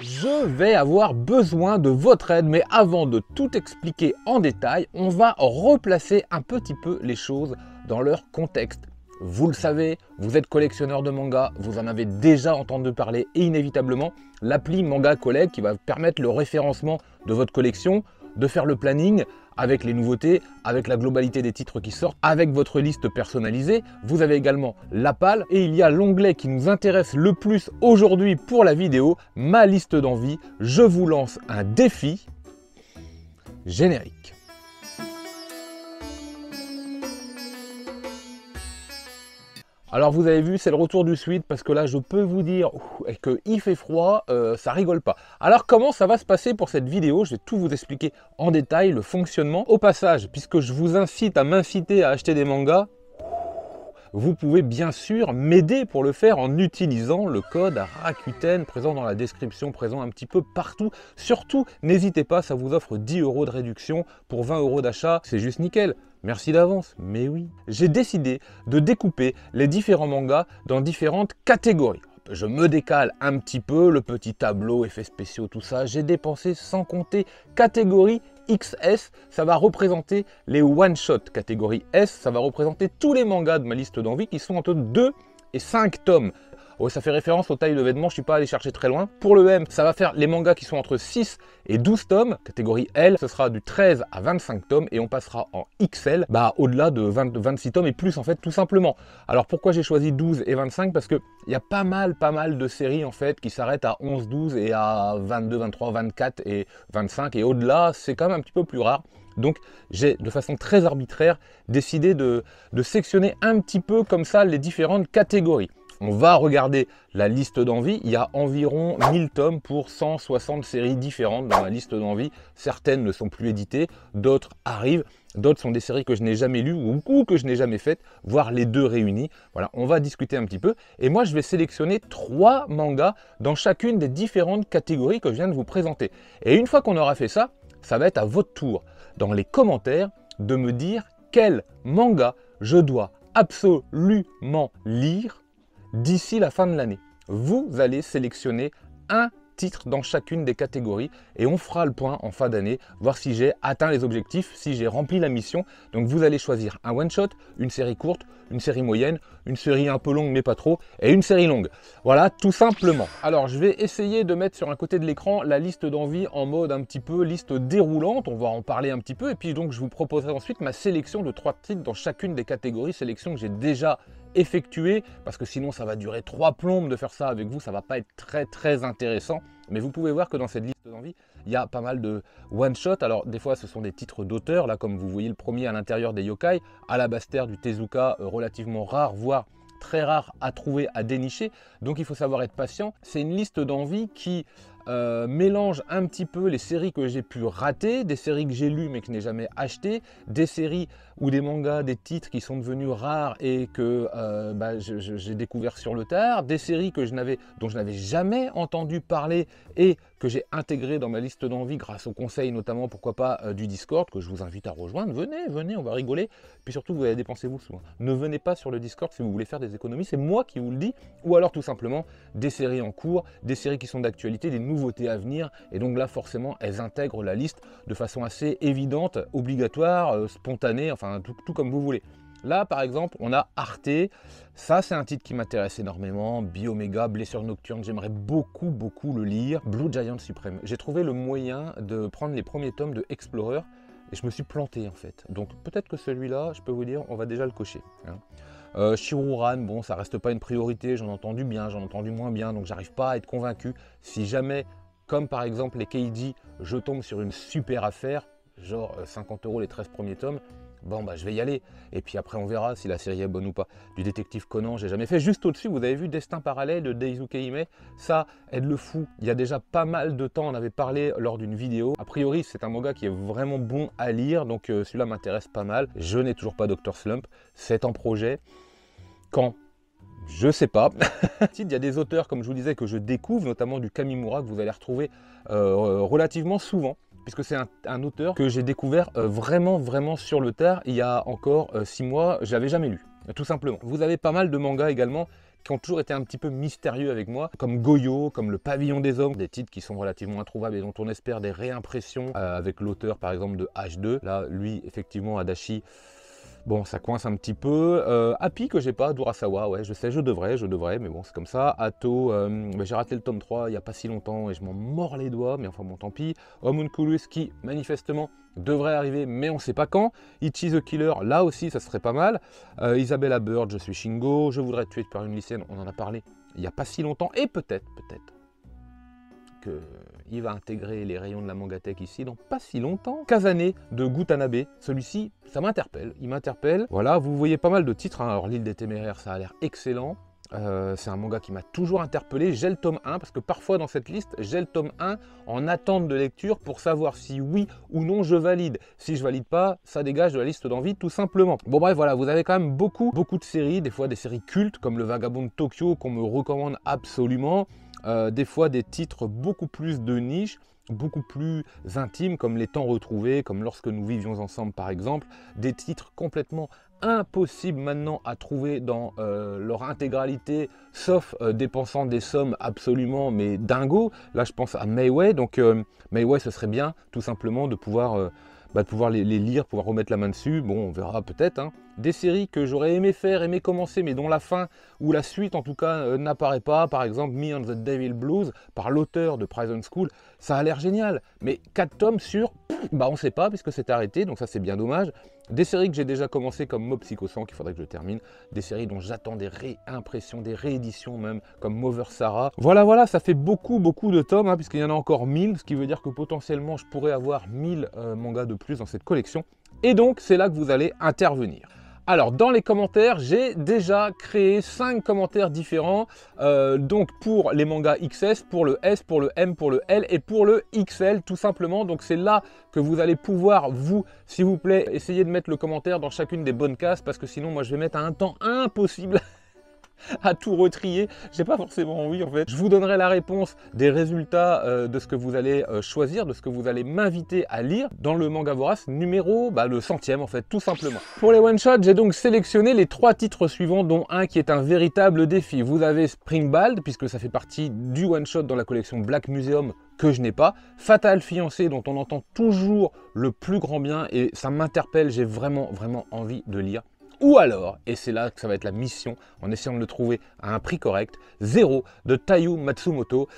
Je vais avoir besoin de votre aide, mais avant de tout expliquer en détail, on va replacer un petit peu les choses dans leur contexte. Vous le savez, vous êtes collectionneur de manga, vous en avez déjà entendu parler et inévitablement, l'appli Manga Collect qui va permettre le référencement de votre collection, de faire le planning avec les nouveautés, avec la globalité des titres qui sortent, avec votre liste personnalisée. Vous avez également la PAL et il y a l'onglet qui nous intéresse le plus aujourd'hui pour la vidéo, ma liste d'envie. Je vous lance un défi générique. Alors vous avez vu, c'est le retour du sweat parce que là je peux vous dire qu'il fait froid, ça rigole pas. Alors comment ça va se passer pour cette vidéo? Je vais tout vous expliquer en détail, le fonctionnement. Au passage, puisque je vous incite à m'inciter à acheter des mangas, vous pouvez bien sûr m'aider pour le faire en utilisant le code Rakuten présent dans la description, présent un petit peu partout. Surtout, n'hésitez pas, ça vous offre 10 € de réduction pour 20 € d'achat, c'est juste nickel. Merci d'avance, mais oui. J'ai décidé de découper les différents mangas dans différentes catégories. Je me décale un petit peu, le petit tableau, effets spéciaux, tout ça. J'ai dépensé sans compter catégorie XS, ça va représenter les one-shot. Catégorie S, ça va représenter tous les mangas de ma liste d'envie qui sont entre 2 et 5 tomes. Oh, ça fait référence aux tailles de vêtements, je ne suis pas allé chercher très loin. Pour le M, ça va faire les mangas qui sont entre 6 et 12 tomes. Catégorie L, ce sera du 13 à 25 tomes et on passera en XL, au-delà de 26 tomes et plus en fait, tout simplement. Alors pourquoi j'ai choisi 12 et 25? Parce qu'il y a pas mal de séries en fait qui s'arrêtent à 11, 12 et à 22, 23, 24 et 25 et au-delà, c'est quand même un petit peu plus rare. Donc j'ai de façon très arbitraire décidé de sectionner un petit peu comme ça les différentes catégories. On va regarder la liste d'envie. Il y a environ 1000 tomes pour 160 séries différentes dans ma liste d'envie. Certaines ne sont plus éditées, d'autres arrivent. D'autres sont des séries que je n'ai jamais lues ou que je n'ai jamais faites, voire les deux réunis. Voilà, on va discuter un petit peu. Et moi, je vais sélectionner 3 mangas dans chacune des différentes catégories que je viens de vous présenter. Et une fois qu'on aura fait ça, ça va être à votre tour, dans les commentaires, de me dire quel manga je dois absolument lire d'ici la fin de l'année. Vous allez sélectionner un titre dans chacune des catégories et on fera le point en fin d'année, voir si j'ai atteint les objectifs, si j'ai rempli la mission. Donc vous allez choisir un one-shot, une série courte, une série moyenne, une série un peu longue mais pas trop, et une série longue. Voilà, tout simplement. Alors je vais essayer de mettre sur un côté de l'écran la liste d'envie en mode un petit peu liste déroulante, on va en parler un petit peu, et puis donc je vous proposerai ensuite ma sélection de 3 titres dans chacune des catégories, sélection que j'ai déjà effectué, parce que sinon ça va durer 3 plombes de faire ça avec vous, ça va pas être très intéressant. Mais vous pouvez voir que dans cette liste d'envie, il y a pas mal de one-shot. Alors des fois ce sont des titres d'auteurs, là comme vous voyez le premier à l'intérieur des yokai, Alabaster du Tezuka, relativement rare, voire très rare à trouver, à dénicher. Donc il faut savoir être patient. C'est une liste d'envie qui mélange un petit peu les séries que j'ai pu rater, des séries que j'ai lues mais que je n'ai jamais achetées, des séries ou des mangas, des titres qui sont devenus rares et que j'ai découvert sur le tard, des séries que dont je n'avais jamais entendu parler et que j'ai intégré dans ma liste d'envie grâce aux conseils notamment, pourquoi pas, du Discord, que je vous invite à rejoindre. Venez, on va rigoler. Puis surtout, vous allez dépenser vous souvent. Ne venez pas sur le Discord si vous voulez faire des économies, c'est moi qui vous le dis. Ou alors tout simplement des séries en cours, des séries qui sont d'actualité, des nouveautés à venir. Et donc là, forcément, elles intègrent la liste de façon assez évidente, obligatoire, spontanée, enfin tout comme vous voulez. Là, par exemple, on a Arte. Ça, c'est un titre qui m'intéresse énormément. Biomega, Blessure Nocturne, j'aimerais beaucoup le lire. Blue Giant Supreme. J'ai trouvé le moyen de prendre les premiers tomes de Explorer et je me suis planté en fait. Donc peut-être que celui-là, je peux vous dire, on va déjà le cocher. Shiruran, bon, ça reste pas une priorité. J'en ai entendu bien, j'en ai entendu moins bien, donc j'arrive pas à être convaincu. Si jamais, comme par exemple les Keiji, je tombe sur une super affaire, genre 50 € les 13 premiers tomes, bon je vais y aller, et puis après on verra si la série est bonne ou pas. Du détective Conan, j'ai jamais fait. Juste au-dessus, vous avez vu Destin parallèle de Daisuke Hime, ça aide le fou. Il y a déjà pas mal de temps, on avait parlé lors d'une vidéo. A priori, c'est un manga qui est vraiment bon à lire, donc celui-là m'intéresse pas mal. Je n'ai toujours pas Dr Slump, c'est en projet. Quand? Je sais pas. Il y a des auteurs, comme je vous disais, que je découvre, notamment du Kamimura, que vous allez retrouver relativement souvent, puisque c'est un auteur que j'ai découvert vraiment sur le tard, il y a encore 6 mois, je l'avais jamais lu, tout simplement. Vous avez pas mal de mangas également qui ont toujours été un petit peu mystérieux avec moi, comme Goyo, comme Le Pavillon des Hommes, des titres qui sont relativement introuvables et dont on espère des réimpressions avec l'auteur par exemple de H2. Là, lui, effectivement, Adachi, bon, ça coince un petit peu. Happy que j'ai pas, d'Urasawa, ouais, je sais, je devrais, mais bon, c'est comme ça. Atto, j'ai raté le tome 3 il n'y a pas si longtemps et je m'en mords les doigts, mais enfin bon, tant pis. Homunculus qui, manifestement, devrait arriver, mais on ne sait pas quand. Ichi the Killer, là aussi, ça serait pas mal. Isabella Bird, je suis Shingo. Je voudrais tuer par une lycéenne, on en a parlé il n'y a pas si longtemps. Et peut-être il va intégrer les rayons de la Mangatech ici dans pas si longtemps. Kazane de Gutanabe, celui-ci, ça m'interpelle, il m'interpelle. Voilà, vous voyez pas mal de titres, hein. Alors l'île des Téméraires, ça a l'air excellent. C'est un manga qui m'a toujours interpellé. J'ai le tome 1, parce que parfois dans cette liste, j'ai le tome 1 en attente de lecture pour savoir si oui ou non je valide. Si je valide pas, ça dégage de la liste d'envie tout simplement. Bon bref, voilà, vous avez quand même beaucoup de séries, des fois des séries cultes comme Le Vagabond de Tokyo qu'on me recommande absolument. Des fois des titres beaucoup plus de niche, beaucoup plus intimes comme Les Temps Retrouvés, comme Lorsque nous vivions ensemble par exemple, des titres complètement impossibles maintenant à trouver dans leur intégralité, sauf dépensant des sommes absolument mais dingo. Là je pense à Mayway, donc Mayway ce serait bien tout simplement de pouvoir les lire, pouvoir remettre la main dessus. Bon, on verra peut-être, hein. Des séries que j'aurais aimé faire, aimé commencer, mais dont la fin ou la suite en tout cas n'apparaît pas. Par exemple, Me and the Devil Blues, par l'auteur de Prison School, ça a l'air génial. Mais 4 tomes sur, on ne sait pas puisque c'est arrêté, donc ça c'est bien dommage. Des séries que j'ai déjà commencé comme Mob Psycho 100, qu'il faudrait que je termine. Des séries dont j'attends des réimpressions, des rééditions même, comme Mover Sarah. Voilà, ça fait beaucoup de tomes, hein, puisqu'il y en a encore 1000, ce qui veut dire que potentiellement je pourrais avoir 1000 mangas de plus dans cette collection. Et donc c'est là que vous allez intervenir. Alors, dans les commentaires, j'ai déjà créé 5 commentaires différents, donc pour les mangas XS, pour le S, pour le M, pour le L et pour le XL, tout simplement. Donc, c'est là que vous allez pouvoir, vous, s'il vous plaît, essayer de mettre le commentaire dans chacune des bonnes cases, parce que sinon, moi, je vais mettre un temps impossible à tout retrier. J'ai pas forcément envie en fait. Je vous donnerai la réponse des résultats de ce que vous allez choisir, de ce que vous allez m'inviter à lire dans le Manga Vorace numéro, le 100e en fait, tout simplement. Pour les one-shots, j'ai donc sélectionné les 3 titres suivants, dont un qui est un véritable défi. Vous avez Springbald, puisque ça fait partie du one-shot dans la collection Black Museum que je n'ai pas. Fatal Fiancé, dont on entend toujours le plus grand bien et ça m'interpelle, j'ai vraiment envie de lire. Ou alors, et c'est là que ça va être la mission, en essayant de le trouver à un prix correct, Zero de Taiyo Matsumoto.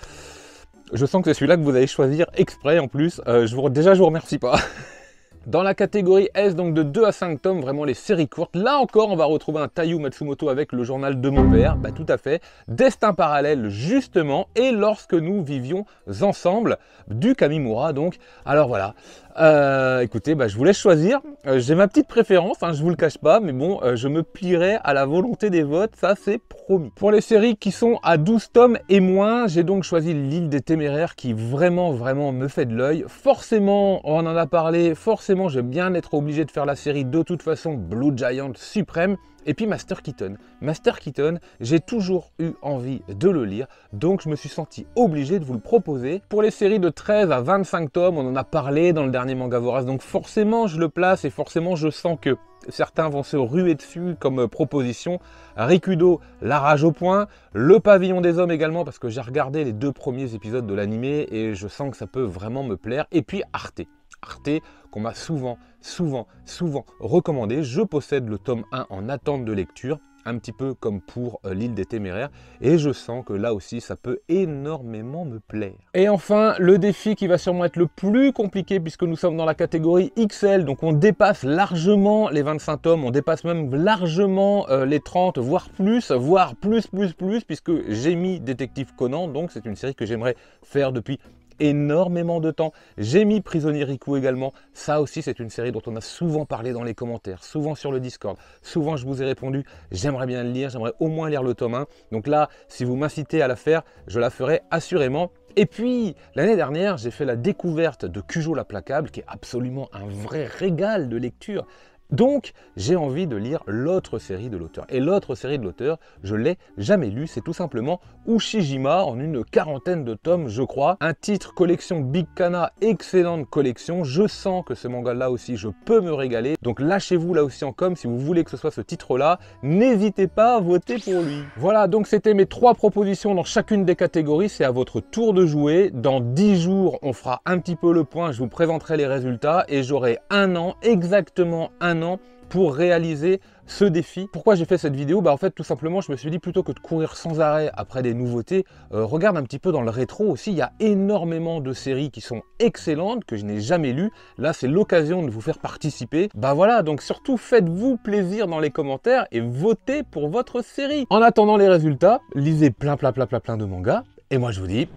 Je sens que c'est celui-là que vous allez choisir exprès en plus. Déjà, je vous remercie pas. Dans la catégorie S, donc de 2 à 5 tomes, vraiment les séries courtes, là encore, on va retrouver un Taiyo Matsumoto avec Le Journal de mon père, tout à fait, Destin parallèle, justement, et Lorsque nous vivions ensemble, du Kamimura, donc. Alors voilà, écoutez, je vous laisse choisir. J'ai ma petite préférence, hein, je vous le cache pas, mais bon, je me plierai à la volonté des votes, ça c'est promis. Pour les séries qui sont à 12 tomes et moins, j'ai donc choisi L'île des Téméraires qui vraiment me fait de l'œil. Forcément, on en a parlé, forcément je vais bien être obligé de faire la série de toute façon, Blue Giant suprême. Et puis Master Keaton. Master Keaton, j'ai toujours eu envie de le lire, donc je me suis senti obligé de vous le proposer. Pour les séries de 13 à 25 tomes, on en a parlé dans le dernier Manga Vorace, donc forcément je le place et forcément je sens que certains vont se ruer dessus comme proposition. Rikudo, La Rage au Poing, Le Pavillon des Hommes également, parce que j'ai regardé les 2 premiers épisodes de l'animé et je sens que ça peut vraiment me plaire. Et puis Arte, qu'on m'a souvent recommandé. Je possède le tome 1 en attente de lecture, un petit peu comme pour L'île des Téméraires, et je sens que là aussi ça peut énormément me plaire. Et enfin, le défi qui va sûrement être le plus compliqué, puisque nous sommes dans la catégorie XL, donc on dépasse largement les 25 tomes, on dépasse même largement les 30, voire plus, puisque j'ai mis Détective Conan, donc c'est une série que j'aimerais faire depuis énormément de temps. J'ai mis Prisonnier Riku également. Ça aussi, c'est une série dont on a souvent parlé dans les commentaires, souvent sur le Discord. Souvent, je vous ai répondu, j'aimerais bien le lire, j'aimerais au moins lire le tome 1. Donc là, si vous m'incitez à la faire, je la ferai assurément. Et puis, l'année dernière, j'ai fait la découverte de Cujo l'Implacable, qui est absolument un vrai régal de lecture. Donc, j'ai envie de lire l'autre série de l'auteur. Et l'autre série de l'auteur, je l'ai jamais lu, c'est tout simplement Ushijima en une quarantaine de tomes, je crois. Un titre collection Big Kana, excellente collection. Je sens que ce manga-là aussi, je peux me régaler. Donc lâchez-vous là aussi en com si vous voulez que ce soit ce titre-là. N'hésitez pas à voter pour lui. Voilà, donc c'était mes 3 propositions dans chacune des catégories. C'est à votre tour de jouer. Dans 10 jours, on fera un petit peu le point. Je vous présenterai les résultats et j'aurai un an, exactement un an, pour réaliser ce défi. Pourquoi j'ai fait cette vidéo? En fait, tout simplement, je me suis dit, plutôt que de courir sans arrêt après des nouveautés, regarde un petit peu dans le rétro aussi. Il y a énormément de séries qui sont excellentes, que je n'ai jamais lues. Là, c'est l'occasion de vous faire participer. Voilà, donc surtout, faites-vous plaisir dans les commentaires et votez pour votre série. En attendant les résultats, lisez plein de mangas. Et moi, je vous dis...